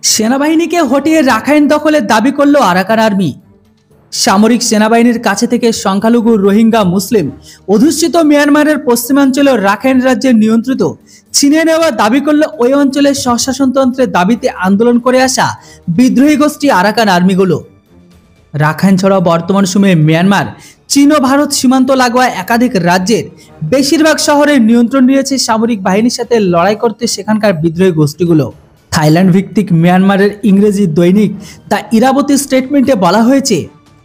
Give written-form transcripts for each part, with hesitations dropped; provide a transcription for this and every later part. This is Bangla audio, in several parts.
সেনাবাহিনীকে হটিয়ে রাখাইন দখলের দাবি করল আরাকান আর্মি। সামরিক সেনাবাহিনীর কাছে থেকে সংখ্যালঘু রোহিঙ্গা মুসলিম অধ্যুষিত মিয়ানমারের পশ্চিমাঞ্চলীয় রাখাইন রাজ্যের নিয়ন্ত্রিত ছিনিয়ে নেওয়ার দাবি করলে ওই অঞ্চলের স্বশাসনতন্ত্রের দাবিতে আন্দোলন করে আসা বিদ্রোহী গোষ্ঠী আরাকান আর্মিগুলো। রাখাইন ছাড়াও বর্তমান সময়ে মিয়ানমার চীন ও ভারত সীমান্ত লাগোয়া একাধিক রাজ্যের বেশিরভাগ শহরের নিয়ন্ত্রণ নিয়েছে সামরিক বাহিনীর সাথে লড়াই করতে সেখানকার বিদ্রোহী গোষ্ঠীগুলো। থাইল্যান্ড ভিত্তিক মিয়ানমারের ইংরেজি দৈনিক দ্য ইরাবতী স্টেটমেন্টে বলা হয়েছে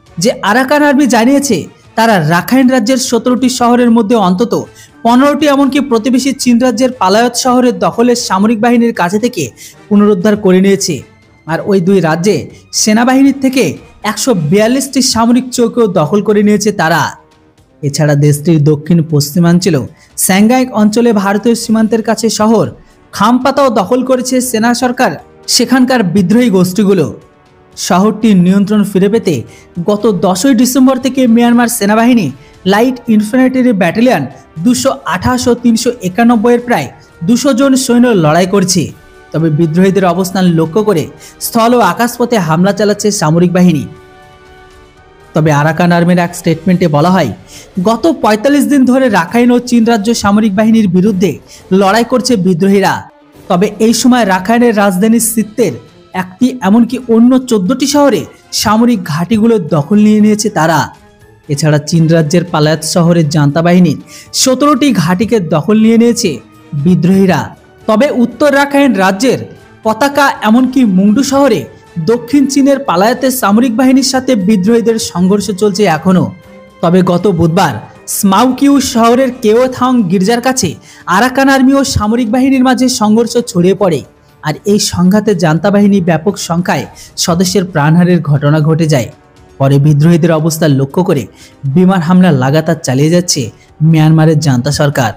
যে আরাকান আর্মি জানিয়েছে তারা রাখাইন রাজ্যের 17টি শহরের মধ্যে অন্তত 15টি এমনকি প্রতিবেশী চীন রাজ্যের পালায়ত শহরের দখলের সামরিক বাহিনীর কাছে থেকে পুনরুদ্ধার করে নিয়েছে। আর ওই দুই রাজ্যে সেনাবাহিনীর থেকে 142টি সামরিক চৌকিও দখল করে নিয়েছে তারা। এছাড়া দেশটির দক্ষিণ পশ্চিমাঞ্চল স্যাংগাই অঞ্চলে ভারতীয় সীমান্তের কাছে শহর খামপাতাও দখল করেছে সেনা সরকার সেখানকার বিদ্রোহী গোষ্ঠীগুলো। শহরটির নিয়ন্ত্রণ ফিরে পেতে গত 10ই ডিসেম্বর থেকে মিয়ানমার সেনাবাহিনী লাইট ইনফ্যান্ট্রি ব্যাটালিয়ন 228 ও 391 এর প্রায় 200 জন সৈন্য লড়াই করছে। তবে বিদ্রোহীদের অবস্থান লক্ষ্য করে স্থল ও আকাশপথে হামলা চালাচ্ছে সামরিক বাহিনী। তবে আরাকান আর্মির এক স্টেটমেন্টে বলা হয়, গত 45 দিন ধরে রাখাইন ও চীন রাজ্য সামরিক বাহিনীর বিরুদ্ধে লড়াই করছে বিদ্রোহীরা। তবে এই সময় রাখাইনের রাজধানী সিত্তের একটি এমনকি অন্য 14টি শহরে সামরিক ঘাঁটিগুলো দখল নিয়ে নিয়েছে তারা। এছাড়া চীন রাজ্যের পালায়াত শহরের জান্তা বাহিনীর 17টি ঘাঁটিকে দখল নিয়ে নিয়েছে বিদ্রোহীরা। তবে উত্তর রাখাইন রাজ্যের পতাকা এমনকি মুংডু শহরে দক্ষিণ চীনের পালায়াতের সামরিক বাহিনীর সাথে বিদ্রোহীদের সংঘর্ষ চলছে এখনও। তবে গত বুধবার স্মাউকিউ শহরের কেওথাং গির্জার কাছে আরাকান আর্মি ও সামরিক বাহিনীর মাঝে সংঘর্ষ ছড়িয়ে পড়ে। আর এই সংঘাতে জান্তা বাহিনী ব্যাপক সংখ্যায় সদস্যের প্রাণহানির ঘটনা ঘটে যায়। পরে বিদ্রোহীদের অবস্থা লক্ষ্য করে বিমান হামলা লাগাতার চালিয়ে যাচ্ছে মিয়ানমারের জান্তা সরকার।